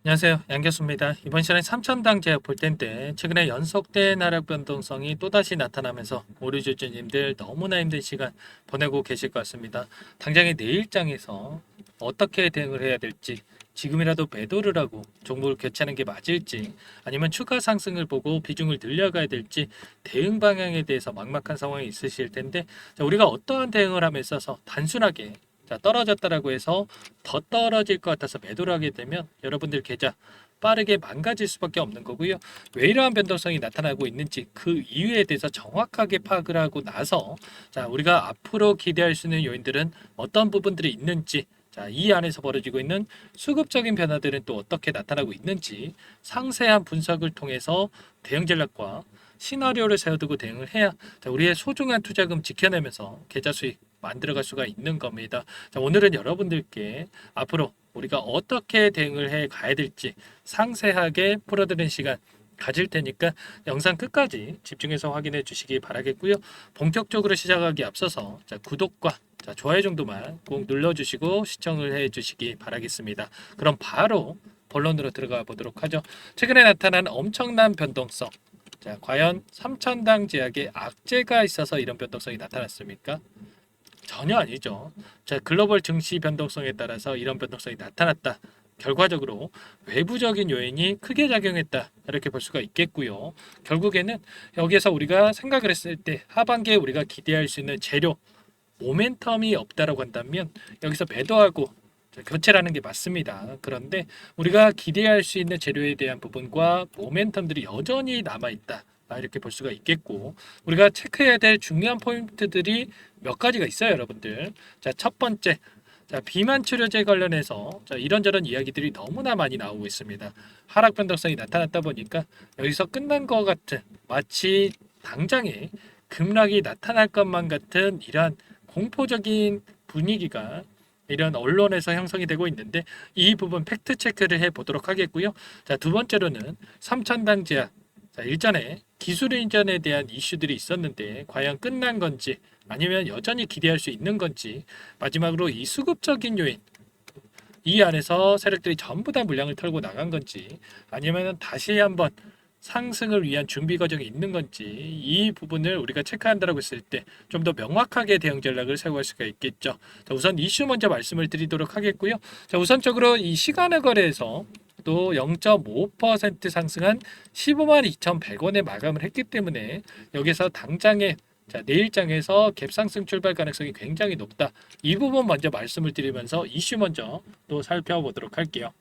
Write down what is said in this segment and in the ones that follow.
안녕하세요. 양교수입니다. 이번 시간에 삼천당 제약 볼 텐데 최근에 연속된 하락 변동성이 또다시 나타나면서 오류주주님들 너무나 힘든 시간 보내고 계실 것 같습니다. 당장의 내일장에서 어떻게 대응을 해야 될지, 지금이라도 매도를 하고 종목을 교체하는 게 맞을지, 아니면 추가 상승을 보고 비중을 늘려가야 될지 대응 방향에 대해서 막막한 상황이 있으실 텐데, 자, 우리가 어떠한 대응을 함에 있어서 단순하게 떨어졌다라고 해서 더 떨어질 것 같아서 매도를 하게 되면 여러분들 계좌 빠르게 망가질 수밖에 없는 거고요. 왜 이러한 변동성이 나타나고 있는지 그 이유에 대해서 정확하게 파악을 하고 나서 우리가 앞으로 기대할 수 있는 요인들은 어떤 부분들이 있는지, 이 안에서 벌어지고 있는 수급적인 변화들은 또 어떻게 나타나고 있는지 상세한 분석을 통해서 대응 전략과 시나리오를 세워두고 대응을 해야 우리의 소중한 투자금 지켜내면서 계좌 수익 만들어갈 수가 있는 겁니다. 오늘은 여러분들께 앞으로 우리가 어떻게 대응을 해 가야 될지 상세하게 풀어드리는 시간 가질 테니까 영상 끝까지 집중해서 확인해 주시기 바라겠고요. 본격적으로 시작하기 앞서서 구독과 좋아요 정도만 꼭 눌러주시고 시청을 해 주시기 바라겠습니다. 그럼 바로 본론으로 들어가 보도록 하죠. 최근에 나타난 엄청난 변동성. 과연 삼천당 제약에 악재가 있어서 이런 변동성이 나타났습니까? 전혀 아니죠. 글로벌 증시 변동성에 따라서 이런 변동성이 나타났다. 결과적으로 외부적인 요인이 크게 작용했다. 이렇게 볼 수가 있겠고요. 결국에는 여기에서 우리가 생각을 했을 때 하반기에 우리가 기대할 수 있는 재료, 모멘텀이 없다라고 한다면 여기서 매도하고 교체라는 게 맞습니다. 그런데 우리가 기대할 수 있는 재료에 대한 부분과 모멘텀들이 여전히 남아있다. 이렇게 볼 수가 있겠고, 우리가 체크해야 될 중요한 포인트들이 몇 가지가 있어요, 여러분들. 첫 번째, 비만 치료제 관련해서 이런저런 이야기들이 너무나 많이 나오고 있습니다. 하락 변동성이 나타났다 보니까 여기서 끝난 것 같은, 마치 당장에 급락이 나타날 것만 같은 이러한 공포적인 분위기가 이런 언론에서 형성이 되고 있는데, 이 부분 팩트 체크를 해 보도록 하겠고요. 두 번째로는 삼천당 제약. 일전에 기술 이전에 대한 이슈들이 있었는데 과연 끝난 건지, 아니면 여전히 기대할 수 있는 건지, 마지막으로 이 수급적인 요인, 이 안에서 세력들이 전부 다 물량을 털고 나간 건지, 아니면 다시 한번 상승을 위한 준비 과정이 있는 건지, 이 부분을 우리가 체크한다고 했을 때 좀 더 명확하게 대응 전략을 세워갈 수가 있겠죠. 우선 이슈 먼저 말씀을 드리도록 하겠고요. 우선적으로 이 시간의 거래에서 또 0.5% 상승한 15만 2,100원에 마감을 했기 때문에 여기서 당장에 내일장에서 갭상승 출발 가능성이 굉장히 높다. 이 부분 먼저 말씀을 드리면서 이슈 먼저 또 살펴보도록 할게요.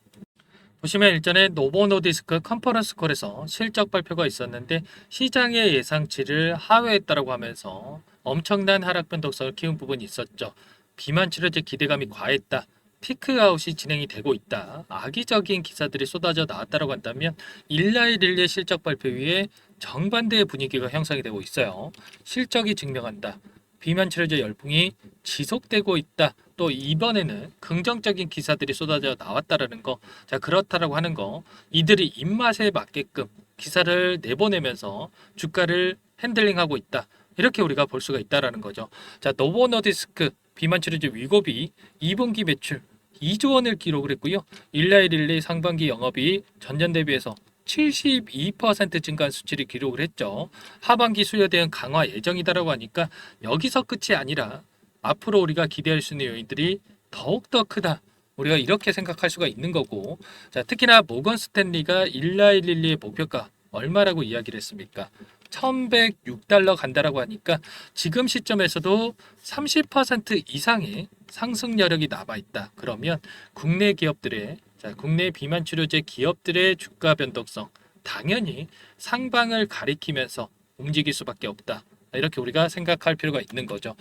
보시면 일전에 노보노디스크 컨퍼런스 콜에서 실적 발표가 있었는데 시장의 예상치를 하회했다라고 하면서 엄청난 하락 변동성을 키운 부분이 있었죠. 비만 치료제 기대감이 과했다. 피크아웃이 진행이 되고 있다. 악의적인 기사들이 쏟아져 나왔다고 한다면 일라이 릴리의 실적 발표 위에 정반대의 분위기가 형성이 되고 있어요. 실적이 증명한다. 비만 치료제 열풍이 지속되고 있다. 또 이번에는 긍정적인 기사들이 쏟아져 나왔다라는 거. 그렇다라고 하는 거. 이들이 입맛에 맞게끔 기사를 내보내면서 주가를 핸들링하고 있다. 이렇게 우리가 볼 수가 있다라는 거죠. 노보노디스크 비만 치료제 위고비 2분기 매출 2조 원을 기록을 했고요. 일라이릴리 상반기 영업이 전년 대비해서 72% 증가한 수치를 기록을 했죠. 하반기 수요 대응 강화 예정이다라고 하니까 여기서 끝이 아니라 앞으로 우리가 기대할 수 있는 요인들이 더욱더 크다. 우리가 이렇게 생각할 수가 있는 거고, 특히나 모건 스탠리가 일라일릴리의 목표가 얼마라고 이야기를 했습니까? 1106달러 간다라고 하니까 지금 시점에서도 30% 이상의 상승 여력이 남아 있다. 그러면 국내 기업들의 국내 비만 치료제 기업들의 주가 변동성 당연히 상방을 가리키면서 움직일 수밖에 없다. 이렇게 우리가 생각할 필요가 있는 거죠.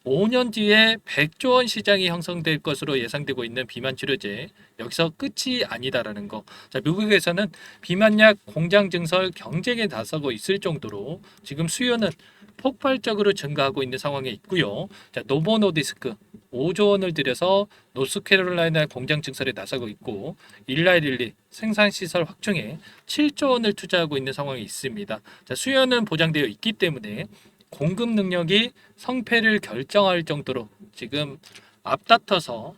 5년 뒤에 100조 원 시장이 형성될 것으로 예상되고 있는 비만 치료제, 여기서 끝이 아니다라는 거. 미국에서는 비만약 공장 증설 경쟁에 나서고 있을 정도로 지금 수요는 폭발적으로 증가하고 있는 상황에 있고요. 노보노디스크 5조 원을 들여서 노스캐롤라이나 공장 증설에 나서고 있고, 일라이릴리 생산시설 확충에 7조 원을 투자하고 있는 상황이 있습니다. 수요는 보장되어 있기 때문에 공급 능력이 성패를 결정할 정도로 지금 앞다퉈서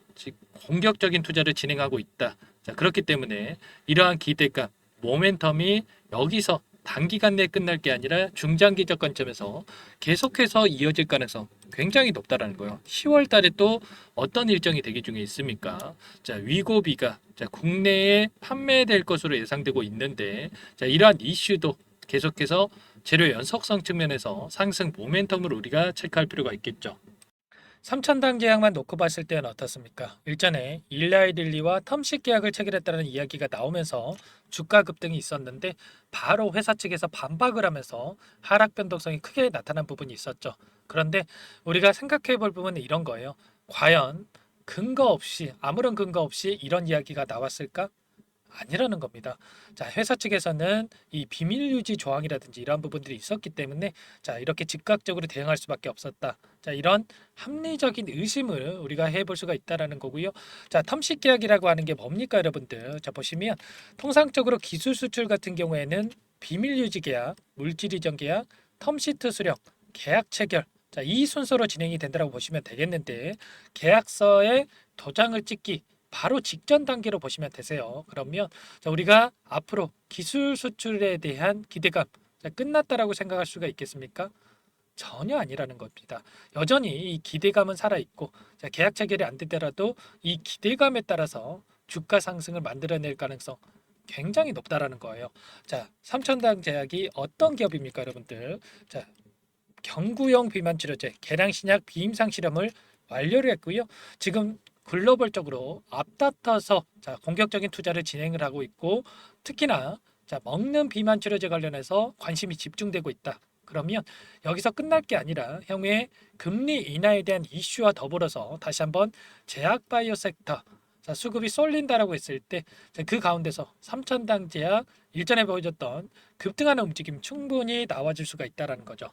공격적인 투자를 진행하고 있다. 자, 그렇기 때문에 이러한 기대감, 모멘텀이 여기서 단기간 내에 끝날 게 아니라 중장기적 관점에서 계속해서 이어질 가능성 굉장히 높다라는 거예요. 10월 달에 또 어떤 일정이 대기 중에 있습니까? 자, 위고비가 자, 국내에 판매될 것으로 예상되고 있는데 자, 이러한 이슈도 계속해서 재료 연속성 측면에서 상승 모멘텀을 우리가 체크할 필요가 있겠죠. 3,000당 계약만 놓고 봤을 때는 어떻습니까? 일전에 일라이릴리와 텀식 계약을 체결했다는 이야기가 나오면서 주가 급등이 있었는데 바로 회사 측에서 반박을 하면서 하락 변동성이 크게 나타난 부분이 있었죠. 그런데 우리가 생각해 볼 부분은 이런 거예요. 과연 근거 없이 아무런 근거 없이 이런 이야기가 나왔을까? 아니라는 겁니다. 자, 회사 측에서는 이 비밀 유지 조항이라든지 이러한 부분들이 있었기 때문에 자, 이렇게 즉각적으로 대응할 수밖에 없었다. 자, 이런 합리적인 의심을 우리가 해볼 수가 있다라는 거고요. 자, 텀식 계약이라고 하는 게 뭡니까, 여러분들? 자, 보시면 통상적으로 기술 수출 같은 경우에는 비밀 유지 계약, 물질 이전 계약, 텀시트 수령, 계약 체결 자, 이 순서로 진행이 된다고 보시면 되겠는데 계약서에 도장을 찍기 바로 직전 단계로 보시면 되세요. 그러면 자, 우리가 앞으로 기술 수출에 대한 기대감 자, 끝났다라고 생각할 수가 있겠습니까? 전혀 아니라는 겁니다. 여전히 이 기대감은 살아 있고 자, 계약 체결이 안 되더라도 이 기대감에 따라서 주가 상승을 만들어낼 가능성 굉장히 높다라는 거예요. 자, 3,000당 제약이 어떤 기업입니까, 여러분들? 자, 경구용 비만 치료제 계량신약 비임상 실험을 완료를 했고요. 지금 글로벌적으로 앞다퉈서 자, 공격적인 투자를 진행을 하고 있고 특히나 자, 먹는 비만 치료제 관련해서 관심이 집중되고 있다. 그러면 여기서 끝날 게 아니라 향후에 금리 인하에 대한 이슈와 더불어서 다시 한번 제약 바이오 섹터 자, 수급이 쏠린다라고 했을 때 그 가운데서 3,000당 제약 일전에 보여줬던 급등하는 움직임 충분히 나와줄 수가 있다라는 거죠.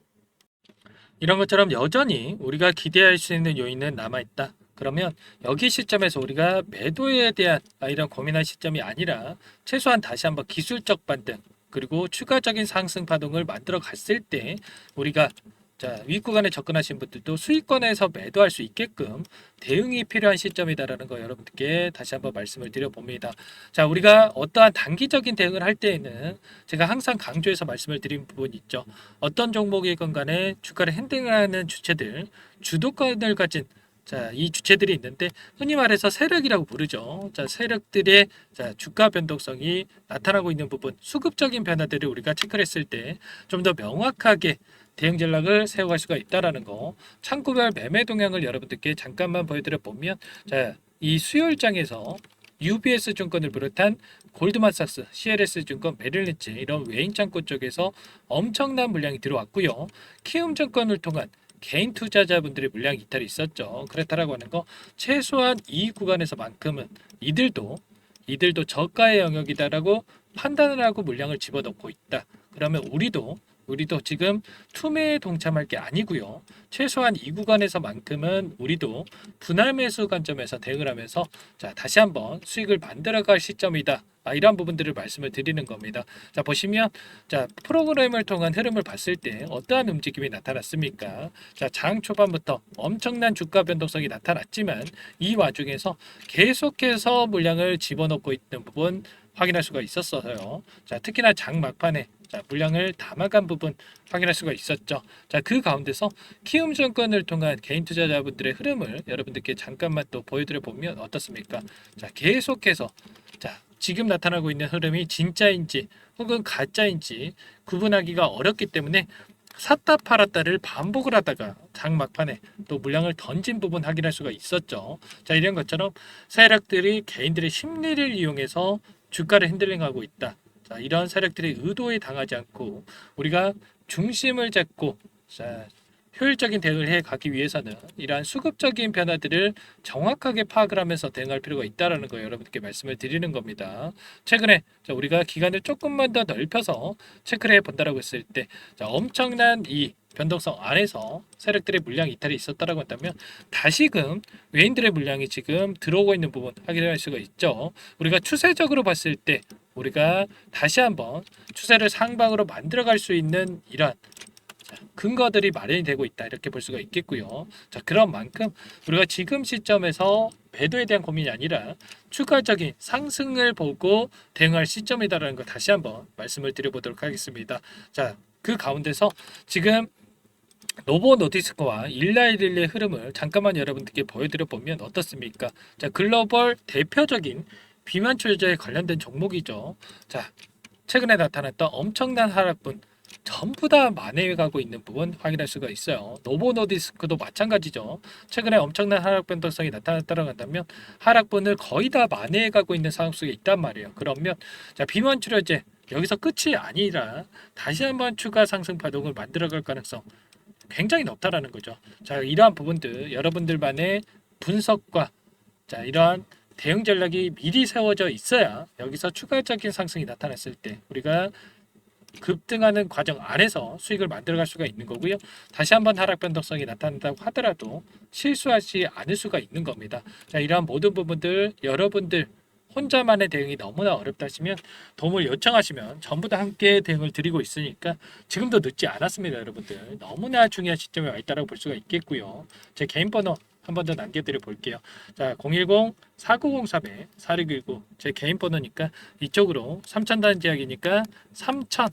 이런 것처럼 여전히 우리가 기대할 수 있는 요인은 남아있다. 그러면 여기 시점에서 우리가 매도에 대한 이런 고민할 시점이 아니라 최소한 다시 한번 기술적 반등 그리고 추가적인 상승 파동을 만들어 갔을 때 우리가 자, 윗구간에 접근하신 분들도 수익권에서 매도할 수 있게끔 대응이 필요한 시점이다라는 거 여러분들께 다시 한번 말씀을 드려봅니다. 자, 우리가 어떠한 단기적인 대응을 할 때에는 제가 항상 강조해서 말씀을 드린 부분이 있죠. 어떤 종목이건 간에 주가를 핸들하는 주체들, 주도권을 가진 자, 이 주체들이 있는데 흔히 말해서 세력이라고 부르죠. 자, 세력들의 자, 주가 변동성이 나타나고 있는 부분, 수급적인 변화들을 우리가 체크를 했을 때 좀 더 명확하게 대응 전략을 세워갈 수가 있다라는 거. 창구별 매매 동향을 여러분들께 잠깐만 보여드려 보면 자, 이 수요일장에서 UBS 증권을 비롯한 골드만삭스, CLS 증권, 메릴린치 이런 외인 창구 쪽에서 엄청난 물량이 들어왔고요. 키움증권을 통한 개인 투자자분들의 물량 이탈이 있었죠. 그렇다라고 하는 거 최소한 이 구간에서만큼은 이들도 저가의 영역이다라고 판단을 하고 물량을 집어넣고 있다. 그러면 우리도 지금 투매에 동참할 게 아니고요. 최소한 이 구간에서만큼은 우리도 분할 매수 관점에서 대응을 하면서 자, 다시 한번 수익을 만들어갈 시점이다. 이런 부분들을 말씀을 드리는 겁니다. 자, 보시면 자, 프로그램을 통한 흐름을 봤을 때 어떠한 움직임이 나타났습니까? 자, 장 초반부터 엄청난 주가 변동성이 나타났지만 이 와중에서 계속해서 물량을 집어넣고 있는 부분 확인할 수가 있었어요. 자, 특히나 장 막판에 자, 물량을 담아간 부분 확인할 수가 있었죠. 자, 그 가운데서 키움증권을 통한 개인 투자자분들의 흐름을 여러분들께 잠깐만 또 보여드려 보면 어떻습니까? 자, 계속해서 자, 지금 나타나고 있는 흐름이 진짜인지 혹은 가짜인지 구분하기가 어렵기 때문에 샀다 팔았다를 반복을 하다가 장 막판에 또 물량을 던진 부분 확인할 수가 있었죠. 자, 이런 것처럼 세력들이 개인들의 심리를 이용해서 주가를 핸들링하고 있다. 자, 이런 세력들의 의도에 당하지 않고 우리가 중심을 잡고 자, 효율적인 대응을 해 가기 위해서는 이러한 수급적인 변화들을 정확하게 파악을 하면서 대응할 필요가 있다라는 거 여러분께 말씀을 드리는 겁니다. 최근에 자, 우리가 기간을 조금만 더 넓혀서 체크를 해 본다라고 했을 때 자, 엄청난 이 변동성 안에서 세력들의 물량 이탈이 있었다라고 한다면 다시금 외인들의 물량이 지금 들어오고 있는 부분 확인할 수가 있죠. 우리가 추세적으로 봤을 때 우리가 다시 한번 추세를 상방으로 만들어갈 수 있는 이러한 근거들이 마련이 되고 있다 이렇게 볼 수가 있겠고요. 자, 그런 만큼 우리가 지금 시점에서 매도에 대한 고민이 아니라 추가적인 상승을 보고 대응할 시점이다라는 거 다시 한번 말씀을 드려보도록 하겠습니다. 자, 그 가운데서 지금 노보 노디스코와 일라이릴리의 흐름을 잠깐만 여러분들께 보여드려 보면 어떻습니까? 자, 글로벌 대표적인 비만 출자에 관련된 종목이죠. 자, 최근에 나타났던 엄청난 하락분 전부 다 만회해 가고 있는 부분 확인할 수가 있어요. 노보 노디스크도 마찬가지죠. 최근에 엄청난 하락 변동성이 나타났다고 한다면 하락분을 거의 다 만회해 가고 있는 상황 속에 있단 말이에요. 그러면 자, 비만 출혈제 여기서 끝이 아니라 다시 한번 추가 상승 파동을 만들어갈 가능성 굉장히 높다라는 거죠. 자, 이러한 부분들 여러분들만의 분석과 자, 이러한 대응 전략이 미리 세워져 있어야 여기서 추가적인 상승이 나타났을 때 우리가 급등하는 과정 안에서 수익을 만들어갈 수가 있는 거고요. 다시 한번 하락 변동성이 나타난다고 하더라도 실수하지 않을 수가 있는 겁니다. 자, 이러한 모든 부분들 여러분들 혼자만의 대응이 너무나 어렵다 하시면 도움을 요청하시면 전부 다 함께 대응을 드리고 있으니까 지금도 늦지 않았습니다. 여러분들 너무나 중요한 시점에 와 있다고 볼 수가 있겠고요. 제 개인 번호 한 번 더 남겨드려 볼게요. 자, 010-4903-4619 제 개인 번호니까 이쪽으로 3,000단 제약이니까 3,000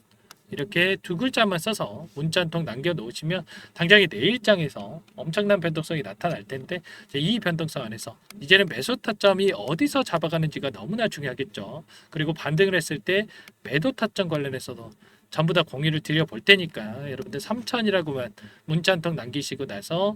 이렇게 두 글자만 써서 문자 한 통 남겨놓으시면 당장에 내일장에서 엄청난 변동성이 나타날 텐데 이 변동성 안에서 이제는 매수 타점이 어디서 잡아가는지가 너무나 중요하겠죠. 그리고 반등을 했을 때 매도 타점 관련해서도 전부 다 공유를 드려볼 테니까 여러분들 3,000이라고만 문자 한 통 남기시고 나서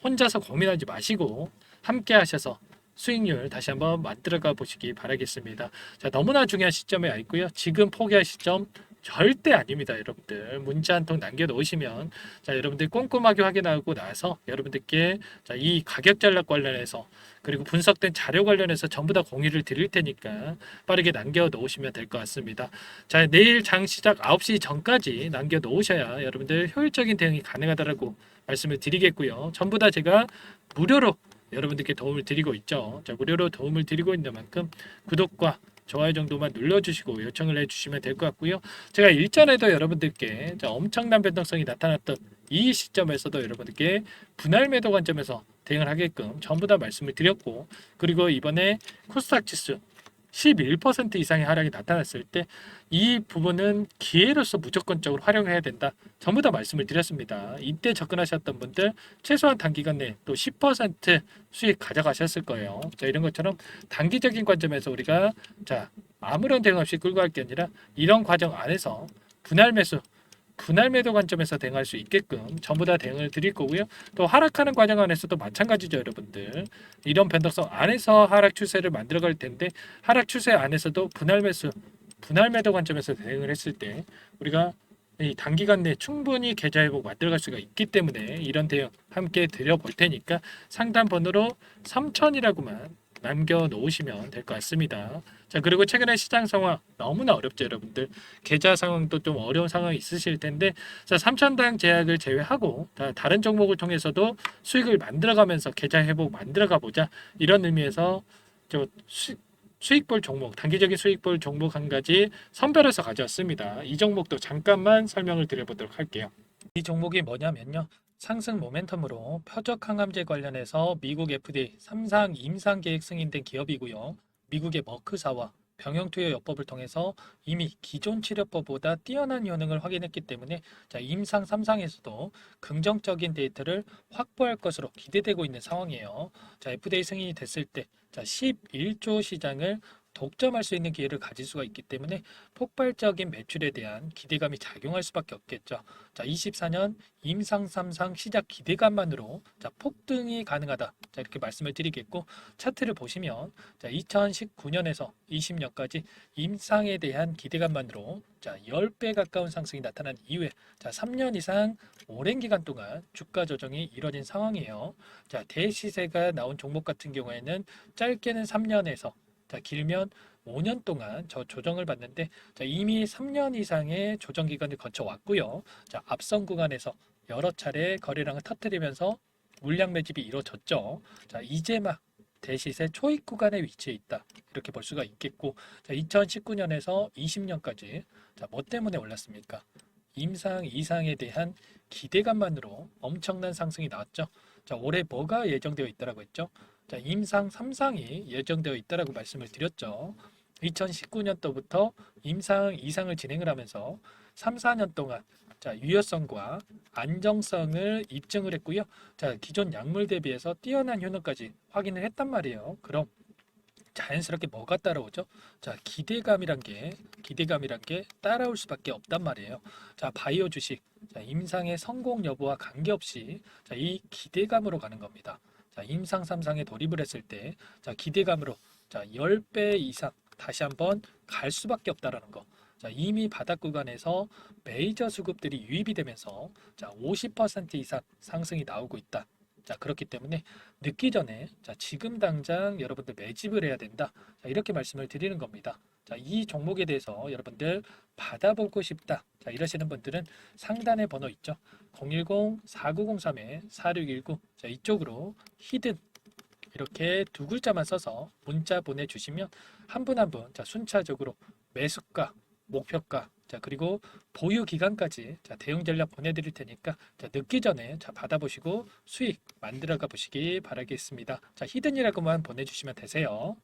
혼자서 고민하지 마시고 함께 하셔서 수익률 다시 한번 만들어가 보시기 바라겠습니다. 자, 너무나 중요한 시점에 와 있고요. 지금 포기할 시점 절대 아닙니다, 여러분들. 문자 한 통 남겨놓으시면 자, 여러분들 꼼꼼하게 확인하고 나서 여러분들께 자, 이 가격 전략 관련해서 그리고 분석된 자료 관련해서 전부 다 공유를 드릴 테니까 빠르게 남겨놓으시면 될 것 같습니다. 자, 내일 장 시작 9시 전까지 남겨놓으셔야 여러분들 효율적인 대응이 가능하다라고 말씀을 드리겠고요. 전부 다 제가 무료로 여러분들께 도움을 드리고 있죠. 자, 무료로 도움을 드리고 있는 만큼 구독과 좋아요 정도만 눌러주시고 요청을 해주시면 될 것 같고요. 제가 일전에도 여러분들께 엄청난 변동성이 나타났던 이 시점에서도 여러분들께 분할 매도 관점에서 대응을 하게끔 전부 다 말씀을 드렸고, 그리고 이번에 코스닥 지수 11% 이상의 하락이 나타났을 때 이 부분은 기회로서 무조건적으로 활용해야 된다. 전부 다 말씀을 드렸습니다. 이때 접근하셨던 분들 최소한 단기간 내에 또 10% 수익 가져가셨을 거예요. 자, 이런 것처럼 단기적인 관점에서 우리가 자, 아무런 대응 없이 끌고 갈 게 아니라 이런 과정 안에서 분할 매수 분할 매도 관점에서 대응할 수 있게끔 전부 다 대응을 드릴 거고요. 또 하락하는 과정 안에서도 마찬가지죠, 여러분들. 이런 변동성 안에서 하락 추세를 만들어갈 텐데 하락 추세 안에서도 분할 매수, 분할 매도 관점에서 대응을 했을 때 우리가 이 단기간 내에 충분히 계좌 회복 만들어갈 수가 있기 때문에 이런 대응 함께 드려볼 테니까 상담 번호로 3000이라고만 남겨놓으시면 될 것 같습니다. 자, 그리고 최근에 시장 상황 너무나 어렵죠, 여러분들. 계좌 상황도 좀 어려운 상황이 있으실 텐데 자, 3,000당 제약을 제외하고 다른 종목을 통해서도 수익을 만들어가면서 계좌 회복 만들어가 보자, 이런 의미에서 저 수익볼 종목, 단기적인 수익볼 종목 한 가지 선별해서 가져왔습니다. 이 종목도 잠깐만 설명을 드려보도록 할게요. 이 종목이 뭐냐면요, 상승 모멘텀으로 표적 항암제 관련해서 미국 FDA 3상 임상 계획 승인된 기업이고요. 미국의 머크사와 병용투여요법을 통해서 이미 기존 치료법보다 뛰어난 효능을 확인했기 때문에 자, 임상 3상에서도 긍정적인 데이터를 확보할 것으로 기대되고 있는 상황이에요. 자, FDA 승인이 됐을 때 자, 11조 시장을 독점할 수 있는 기회를 가질 수가 있기 때문에 폭발적인 매출에 대한 기대감이 작용할 수밖에 없겠죠. 자, 24년 임상 3상 시작 기대감만으로 자, 폭등이 가능하다. 자, 이렇게 말씀을 드리겠고, 차트를 보시면 자, 2019년에서 20년까지 임상에 대한 기대감만으로 자, 10배 가까운 상승이 나타난 이후에 자, 3년 이상 오랜 기간 동안 주가 조정이 이뤄진 상황이에요. 자, 대시세가 나온 종목 같은 경우에는 짧게는 3년에서 자, 길면 5년 동안 저 조정을 받는데 자, 이미 3년 이상의 조정 기간을 거쳐 왔고요. 자, 앞선 구간에서 여러 차례 거래량을 터뜨리면서 물량 매집이 이루어졌죠. 자, 이제 막 대시세 초입 구간에 위치해 있다. 이렇게 볼 수가 있겠고, 자, 2019년에서 20년까지 자, 뭐 때문에 올랐습니까? 임상, 이상에 대한 기대감만으로 엄청난 상승이 나왔죠. 자, 올해 뭐가 예정되어 있다라고 했죠? 자, 임상 3상이 예정되어 있다라고 말씀을 드렸죠. 2019년도부터 임상, 이상을 진행을 하면서 3, 4년 동안 자, 유효성과 안정성을 입증을 했고요. 자, 기존 약물 대비해서 뛰어난 효능까지 확인을 했단 말이에요. 그럼 자연스럽게 뭐가 따라오죠? 자, 기대감이란 게 따라올 수밖에 없단 말이에요. 자, 바이오 주식, 자, 임상의 성공 여부와 관계없이 자, 이 기대감으로 가는 겁니다. 자, 임상 3상에 돌입을 했을 때, 자, 기대감으로 자, 10배 이상 다시 한번 갈 수밖에 없다라는 거. 자, 이미 바닥 구간에서 메이저 수급들이 유입이 되면서 자, 50% 이상 상승이 나오고 있다. 자, 그렇기 때문에 늦기 전에 자, 지금 당장 여러분들 매집을 해야 된다. 자, 이렇게 말씀을 드리는 겁니다. 자, 이 종목에 대해서 여러분들 받아보고 싶다. 자, 이러시는 분들은 상단에 번호 있죠. 010-4903-4619. 자, 이쪽으로 히든 이렇게 두 글자만 써서 문자 보내주시면 한 분 한 분 자, 순차적으로 매수가, 목표가, 자, 그리고 보유 기간까지 자, 대응 전략 보내드릴 테니까 자, 늦기 전에 자, 받아보시고 수익 만들어가 보시기 바라겠습니다. 자, 히든이라고만 보내주시면 되세요.